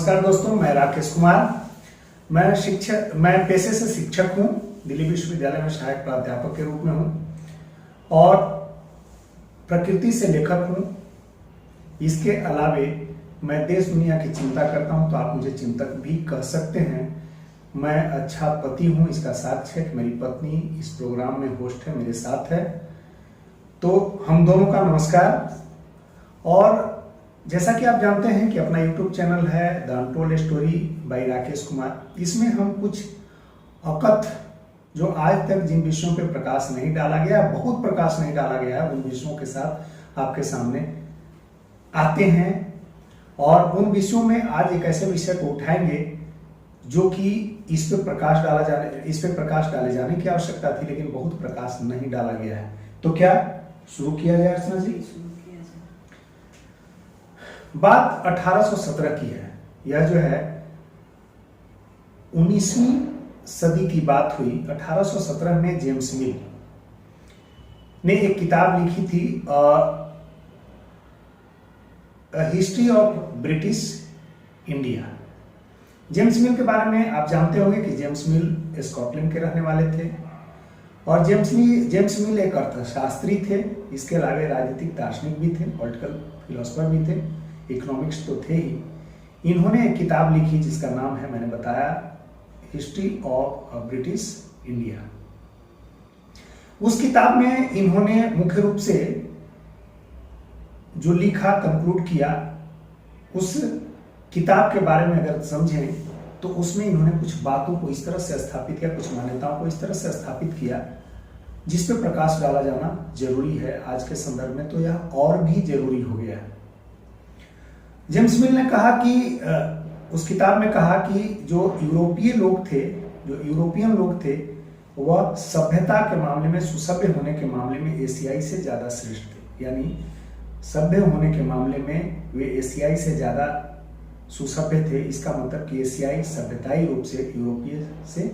नमस्कार दोस्तों, मैं राकेश कुमार। मैं पेशे से शिक्षक हूँ। दिल्ली विश्वविद्यालय में सहायक प्राध्यापक के रूप में हूँ और प्रकृति से लेखक हूँ। इसके अलावे मैं देश दुनिया की चिंता करता हूँ, तो आप मुझे चिंतक भी कह सकते हैं। मैं अच्छा पति हूँ, इसका साक्ष्य है कि मेरी पत्नी इस प्रोग्राम में होस्ट है, मेरे साथ है। तो हम दोनों का नमस्कार। और जैसा कि आप जानते हैं कि अपना YouTube चैनल है the untold story by Rakesh Kumar. इसमें हम कुछ अकथ जो आज तक जिन विषयों पे प्रकाश नहीं डाला गया, बहुत प्रकाश नहीं डाला गया है, उन विषयों के साथ आपके सामने आते हैं। और उन विषयों में आज एक ऐसे विषय को उठाएंगे जो कि इस पे प्रकाश डाले जाने की आवश्यकता थी, लेकिन बहुत प्रकाश नहीं डाला गया है। तो क्या शुरू किया जाए अर्चना जी? बात 1817 की है। यह जो है 19वीं सदी की बात हुई। 1817 में जेम्स मिल ने एक किताब लिखी थी, history of British India. James मिल के बारे में आप जानते होंगे कि जेम्स मिल स्कॉटलैंड के रहने वाले थे और जेम्स मिल एक अर्थशास्त्री थे। इसके अलावा राजनीतिक दार्शनिक भी थे, पॉलिटिकल फिलोसफर भी थे, इकोनॉमिक्स तो थे ही। इन्होंने एक किताब लिखी जिसका नाम है, मैंने बताया, हिस्ट्री ऑफ ब्रिटिश इंडिया। उस किताब में इन्होंने मुख्य रूप से जो लिखा, कंक्लूड किया, उस किताब के बारे में अगर समझें तो उसमें इन्होंने कुछ बातों को इस तरह से स्थापित किया, कुछ मान्यताओं को इस तरह से स्थापित किया जिस पे प्रकाश डाला जाना जरूरी है। आज के संदर्भ में तो यह और भी जरूरी हो गया है। जेम्स मिल ने कहा कि उस किताब में कहा कि जो यूरोपियन लोग थे वह सभ्यता के मामले में, सुसभ्य होने के मामले में एशियाई से ज्यादा श्रेष्ठ थे। यानी सभ्य होने के मामले में वे एशियाई से ज्यादा सुसभ्य थे। इसका मतलब कि एशियाई सभ्यताई रूप से यूरोपीय से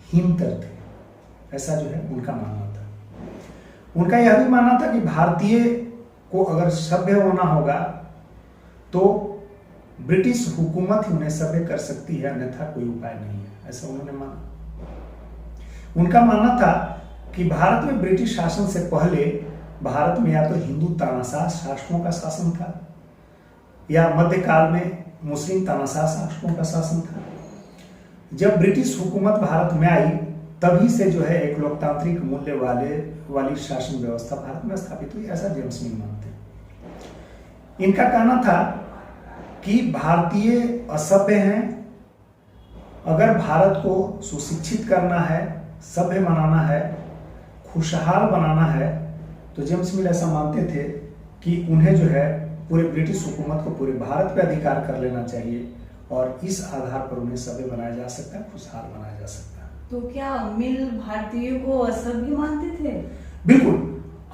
हीनतर थे। ऐसा जो है उनका मानना था। उनका यह भी मानना था कि भारतीय को अगर सभ्य होना होगा तो ब्रिटिश हुकूमत ही उन्हें सभ्य कर सकती है, अन्यथा कोई उपाय नहीं है। ऐसा उन्होंने माना। उनका मानना था कि भारत में ब्रिटिश शासन से पहले भारत में या तो हिंदू तानाशाह शासकों का शासन था या मध्यकाल में मुस्लिम तानाशाह शासकों का शासन था। जब ब्रिटिश हुकूमत भारत में आई तभी से जो है एक लोकतांत्रिक मूल्य वाली शासन व्यवस्था भारत में स्थापित हुई। ऐसा जेम्स मिल मानते हैं। इनका कहना था कि भारतीय असभ्य हैं। अगर भारत को सुशिक्षित करना है, सभ्य बनाना है, खुशहाल बनाना है, तो जेम्स मिल ऐसा मानते थे कि उन्हें जो है पूरे ब्रिटिश हुकूमत को पूरे भारत पे अधिकार कर लेना चाहिए और इस आधार पर उन्हें सभ्य बनाया जा सकता है, खुशहाल बनाया जा सकता है। तो क्या मिल भारतीयों को असभ्य मानते थे? बिल्कुल।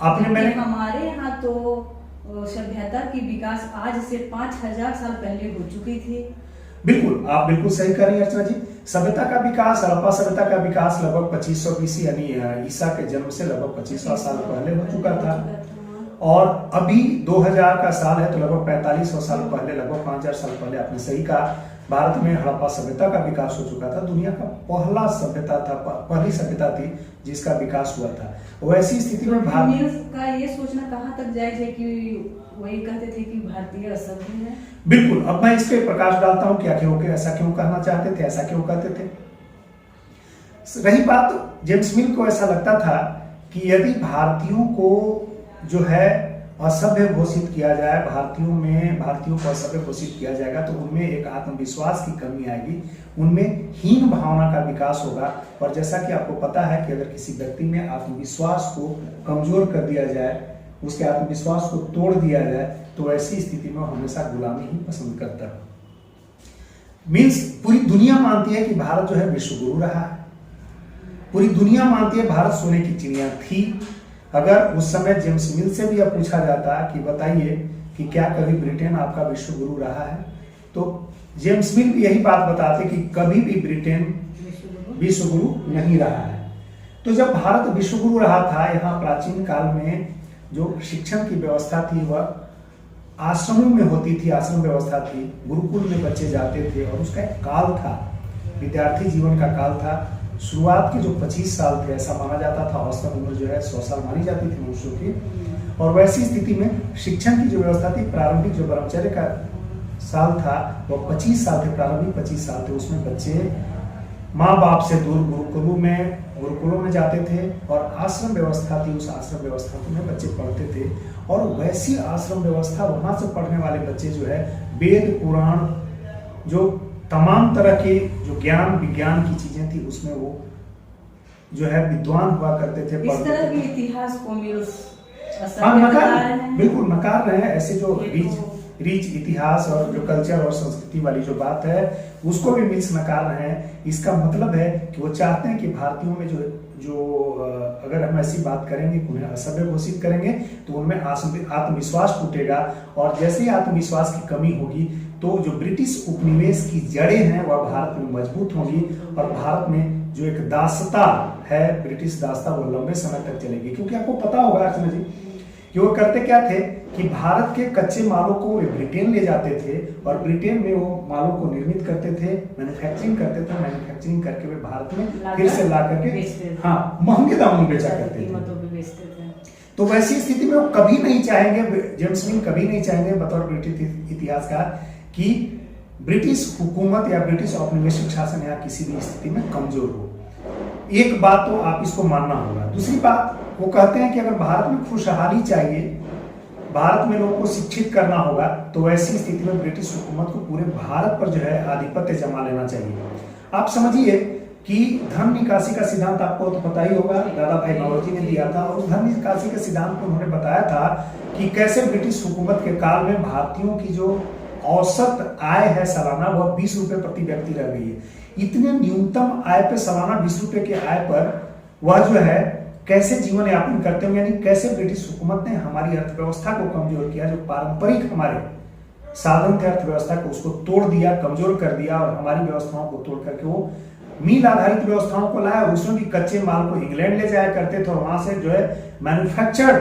हमारे यहाँ तो सभ्यता की विकास आज से 5000 साल पहले हो चुकी थी। बिल्कुल, आप बिल्कुल सही कह रही हैं अर्चना जी। सभ्यता का विकास, हड़प्पा सभ्यता का विकास लगभग 2500 BC यानी ईसा के जन्म से लगभग 2500 साल पहले हो चुका था। और अभी 2000 का साल है तो लगभग 4500 साल पहले, लगभग 5000 साल पहले, आपने सही कहा, भारत में हड़प्पा सभ्यता का विकास हो चुका था। दुनिया का पहली सभ्यता थी जिसका विकास हुआ था। वैसी स्थिति में भारत का ये सोचना कहाँ तक जायज है कि वही कहते थे कि भारतीय असभ्य हैं? बिल्कुल। अब मैं इस पे प्रकाश डालता हूँ कि आखिर ऐसा क्यों कहना चाहते थे, ऐसा क्यों कहते थे। रही बात, जेम्स मिल को ऐसा लगता था कि यदि भारतीयों को जो है असभ्य घोषित किया जाए, भारतीयों को असभ्य घोषित किया जाएगा तो उनमें एक आत्मविश्वास की कमी आएगी, उनमें हीन भावना का विकास होगा। और जैसा कि आपको पता है कि अगर किसी व्यक्ति में आत्मविश्वास को कमजोर कर दिया जाए, उसके आत्मविश्वास को तोड़ दिया जाए, तो ऐसी स्थिति में हमेशा गुलामी ही पसंद करता है। मीन्स पूरी दुनिया मानती है कि भारत जो है विश्व गुरु रहा है। पूरी दुनिया मानती है भारत सोने की चिड़िया थी। अगर उस समय जेम्स मिल से भी अब पूछा जाता कि बताइए कि क्या कभी ब्रिटेन आपका विश्व गुरु रहा है, तो जेम्स मिल भी यही बात बताते कि कभी भी ब्रिटेन विश्व गुरु नहीं रहा है। तो जब भारत विश्व गुरु रहा था, यहाँ प्राचीन काल में जो शिक्षण की व्यवस्था थी वह आश्रमों में होती थी, आश्रम व्यवस्था थी, गुरुकुल में बच्चे जाते थे और उसका एक काल था, विद्यार्थी जीवन का काल था। शुरुआत के जो 25 साल थे, ऐसा माना जाता था, औसत उम्र जो है 100 साल मानी जाती थी मनुष्यों की। और वैसी स्थिति में शिक्षण की जो व्यवस्था थी, प्रारंभिक जो ब्रह्मचर्य का साल था वो 25 साल थे, प्रारंभिक 25 साल थे। उसमें बच्चे माँ बाप से दूर गुरुकुलों में जाते थे और आश्रम व्यवस्था थी, उस आश्रम व्यवस्था में बच्चे पढ़ते थे। और वैसी आश्रम व्यवस्था, वहां से पढ़ने वाले बच्चे जो है वेद पुराण, जो तमाम तरह के जो ज्ञान विज्ञान की चीजें थी, उसमें वो जो है विद्वान हुआ करते थे। इस तरह के इतिहास को बिल्कुल नकार रहे हैं। ऐसे जो रीच इतिहास और जो कल्चर और संस्कृति वाली जो बात है, उसको भी मिल्स नकार रहे हैं। इसका मतलब है कि वो चाहते हैं कि भारतीयों में जो अगर हम ऐसी बात करेंगे, उन्हें असभ्य घोषित करेंगे, तो उनमें आत्मविश्वास टूटेगा। और जैसे ही आत्मविश्वास की कमी होगी तो जो ब्रिटिश उपनिवेश की जड़ें हैं वह भारत में मजबूत होंगी और भारत में जो एक दासता है, ब्रिटिश दासता, वो लंबे समय तक चलेगी। क्योंकि आपको पता होगा अर्चना जी कि वो करते क्या थे कि भारत के कच्चे मालों को वे ब्रिटेन ले जाते थे और ब्रिटेन में वो मालों को निर्मित करते थे, मैन्युफैक्चरिंग करते थे। मैन्युफैक्चरिंग करके वे भारत में फिर से ला करके महंगे दामों में बेचा करते थे। तो वैसी स्थिति में वो कभी नहीं चाहेंगे, जेम्स मिल कभी नहीं चाहेंगे बतौर ब्रिटिश इतिहासकार कि ब्रिटिश हुकूमत या ब्रिटिश औपनिवेशिक शासन या किसी भी स्थिति में कमजोर हो। एक बात तो आप इसको मानना होगा। दूसरी बात, वो कहते हैं कि अगर भारत में खुशहाली चाहिए, भारत में लोगों को शिक्षित करना होगा, तो वैसी स्थिति में ब्रिटिश हुकूमत को पूरे भारत पर जो है आधिपत्य जमा लेना चाहिए। आप समझिए कि धन निकासी का सिद्धांत आपको तो पता ही होगा, दादा भाई नौरोजी ने दिया था। और उस धन निकासी के सिद्धांत को उन्होंने बताया था कि कैसे ब्रिटिश हुकूमत के काल में भारतीयों की जो औसत आय है सालाना, वह 20 रुपए प्रति व्यक्ति रह गई है। इतने न्यूनतम आय पे, सालाना 20 रुपए के आय पर वह जो है कैसे जीवन यापन करते हैं, यानी कैसे ब्रिटिश हुकूमत ने हमारी अर्थव्यवस्था को कमजोर किया। जो पारंपरिक हमारे साधन थे अर्थव्यवस्था को, उसको तोड़ दिया, कमजोर कर दिया और हमारी व्यवस्थाओं को तोड़ करके वो मील आधारित व्यवस्थाओं को लाया। उसमें भी कच्चे माल को इंग्लैंड ले जाया करते थे और वहां से जो है मैन्युफैक्चर्ड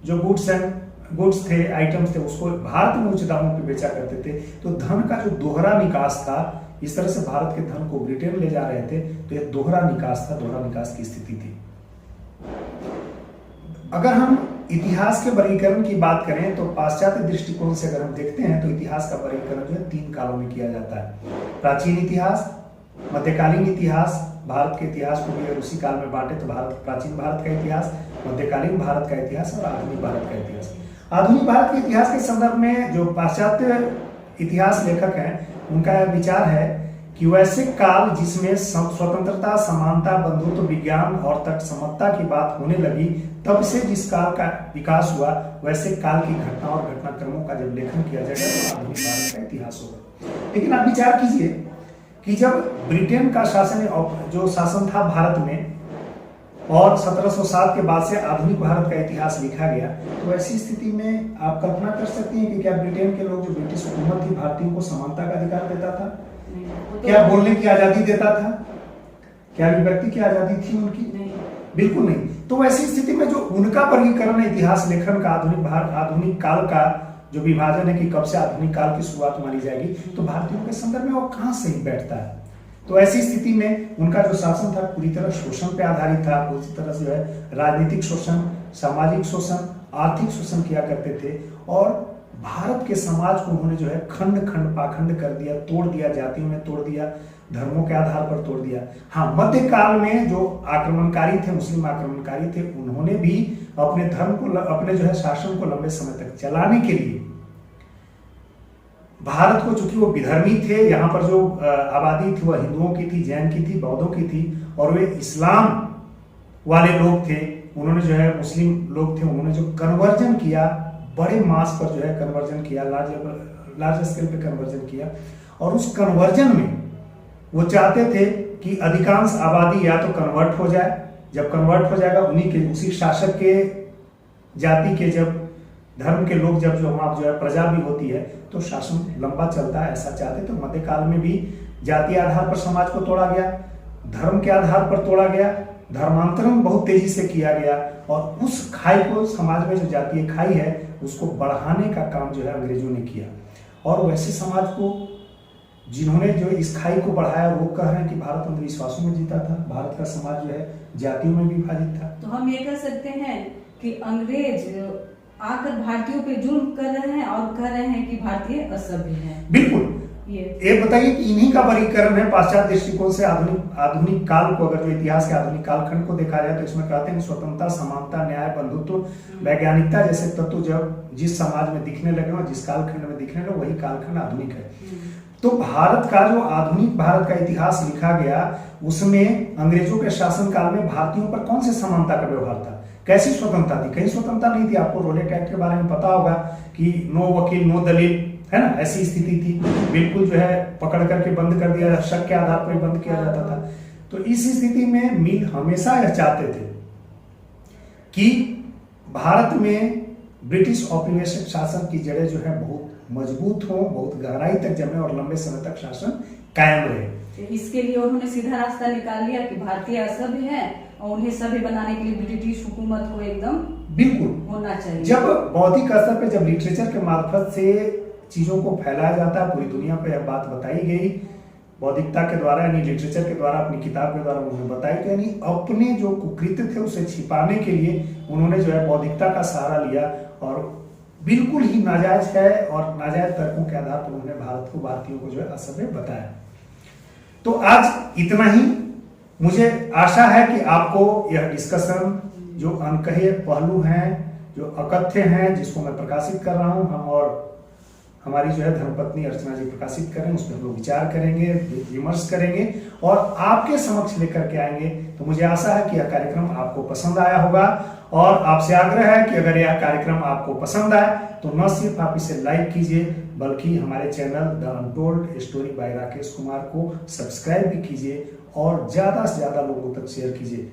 जो गुड्स थे, आइटम्स थे, उसको भारत में उच्च दामों पे बेचा करते थे। तो धन का जो दोहरा निकास था, इस तरह से भारत के धन को ब्रिटेन ले जा रहे थे, तो यह दोहरा निकास था, दोहरा निकास की स्थिति थी। अगर हम इतिहास के वर्गीकरण की बात करें तो पाश्चात्य दृष्टिकोण से अगर हम देखते हैं तो इतिहास का वर्गीकरण जो है 3 कालों में किया जाता है। प्राचीन इतिहास, मध्यकालीन इतिहास, भारत के इतिहास को भी अगर उसी काल में बांटे तो प्राचीन भारत का इतिहास, मध्यकालीन भारत का इतिहास और आधुनिक भारत का इतिहास। आधुनिक भारत के इतिहास के संदर्भ में जो पाश्चात्य इतिहास लेखक हैं, उनका यह विचार है कि वैसे काल जिसमें स्वतंत्रता, समानता, बंधुत्व, विज्ञान और तटसमता की बात होने लगी, तब से जिस काल का विकास हुआ, वैसे काल की घटना और घटनाक्रमों का जब लेखन किया जाएगा तो आधुनिक भारत का इतिहास होगा। लेकिन आप विचार कीजिए कि जब ब्रिटेन का शासन था भारत में और 1707 के बाद से आधुनिक भारत का इतिहास लिखा गया, तो ऐसी स्थिति में आप कल्पना कर सकती हैं कि क्या ब्रिटेन के लोग, जो ब्रिटिश हुकूमत थी, भारतीयों को समानता का अधिकार देता था? क्या बोलने की आजादी देता था? क्या अभिव्यक्ति की आजादी थी उनकी? बिल्कुल नहीं। तो वैसी स्थिति में जो उनका वर्गीकरण है इतिहास लेखन का, आधुनिक काल का जो विभाजन है कि कब से आधुनिक काल की शुरुआत मानी जाएगी, तो भारतीयों के संदर्भ में वो कहां से ही बैठता है। तो ऐसी स्थिति में उनका जो शासन था पूरी तरह शोषण पे आधारित था। पूरी तरह से जो है राजनीतिक शोषण, सामाजिक शोषण, आर्थिक शोषण किया करते थे और भारत के समाज को उन्होंने जो है खंड खंड पाखंड कर दिया, तोड़ दिया, जातियों में तोड़ दिया, धर्मों के आधार पर तोड़ दिया। हाँ, मध्यकाल में जो आक्रमणकारी थे, मुस्लिम आक्रमणकारी थे, उन्होंने भी अपने धर्म को, अपने जो है शासन को लंबे समय तक चलाने के लिए भारत को, चूंकि वो विधर्मी थे, यहाँ पर जो आबादी थी वह हिंदुओं की थी, जैन की थी, बौद्धों की थी और वे इस्लाम वाले लोग थे। उन्होंने जो है मुस्लिम लोग थे, उन्होंने जो कन्वर्जन किया, बड़े मास पर जो है कन्वर्जन किया, लार्ज स्केल पे कन्वर्जन किया और उस कन्वर्जन में वो चाहते थे कि अधिकांश आबादी या तो कन्वर्ट हो जाए। जब कन्वर्ट हो जाएगा, उन्हीं के, उसी शासक के जाति के, जब धर्म के लोग, जब जो वहां जो है प्रजा भी होती है, तो शासन लंबा चलता है, ऐसा चाहते। तो मध्यकाल में भी जाति आधार पर समाज को तोड़ा गया, धर्म के आधार पर तोड़ा गया, धर्मांतरण बहुत तेजी से किया गया और उस खाई को, समाज में जो जातीय खाई है उसको बढ़ाने का काम जो है अंग्रेजों ने किया। और वैसे समाज को जिन्होंने जो इस खाई को बढ़ाया वो कह रहे हैं कि भारत अंधविश्वासों में जीता था, भारत का समाज जो है जातियों में विभाजित था। तो हम ये कह सकते हैं कि अंग्रेज आकर भारतीयों पे जुल्म कर रहे हैं और कह रहे हैं कि भारतीय असभ्य हैं। बिल्कुल। ये बताइए कि इन्हीं का वर्गीकरण है पाश्चात्य दृष्टिकोण से आधुनिक काल को, अगर जो इतिहास के आधुनिक कालखंड को देखा जाए तो इसमें कहते हैं कि स्वतंत्रता, समानता, न्याय, बंधुत्व, वैज्ञानिकता जैसे तत्व जब जिस समाज में दिखने लगे और जिस कालखंड में दिखने लगे वही कालखंड आधुनिक है। तो भारत का जो आधुनिक भारत का इतिहास लिखा गया उसमें अंग्रेजों के शासनकाल में भारतीयों पर कौन से समानता का व्यवहार था, कैसी स्वतंत्रता थी? कहीं स्वतंत्रता नहीं थी। आपको रोलेट एक्ट के बारे में पता होगा कि नो वकील नो दलील, है ना, ऐसी स्थिति थी। बिल्कुल जो है पकड़ करके बंद कर दिया, शक के आधार पर बंद किया जाता था। तो इस स्थिति में मिल हमेशा यह चाहते थे कि भारत में ब्रिटिश औपनिवेशिक शासन की जड़ें जो है बहुत मजबूत हो, बहुत गहराई तक जमे और लंबे समय तक शासन कायम रहे। इसके लिए उन्होंने सीधा रास्ता निकाल लिया कि भारतीय असभ्य है और उन्हें सभ्य बनाने के लिए ब्रिटिश हुकूमत को एकदम बिल्कुल होना चाहिए। जब बौद्धिक स्तर पे जब लिटरेचर के मार्फत से चीजों को फैलाया जाता है, पूरी दुनिया पे यह बात बताई गई बौद्धिकता के द्वारा, यानी लिटरेचर के द्वारा, अपनी किताब के द्वारा उन्होंने बताई, तो यानी अपने जो कुकृत्य थे उसे छिपाने के लिए उन्होंने जो है बौद्धिकता का सहारा लिया और बिल्कुल ही नाजायज है और नाजायज तर्कों के आधार पर उन्होंने भारत को, भारतीयों को जो है असभ्य बताया। तो आज इतना ही। मुझे आशा है कि आपको यह डिस्कशन जो अनकहे पहलू हैं, जो अकथ्य हैं, जिसको मैं प्रकाशित कर रहा हूं, हम और हमारी जो है धर्मपत्नी अर्चना जी प्रकाशित करें, उस पर हम लोग विचार करेंगे, विमर्श करेंगे और आपके समक्ष लेकर के आएंगे। तो मुझे आशा है कि यह कार्यक्रम आपको पसंद आया होगा और आपसे आग्रह है कि अगर यह कार्यक्रम आपको पसंद आए तो न सिर्फ आप इसे लाइक कीजिए बल्कि हमारे channel the untold story by Rakesh Kumar को सब्सक्राइब भी कीजिए और ज्यादा से ज्यादा लोगों तक शेयर कीजिए।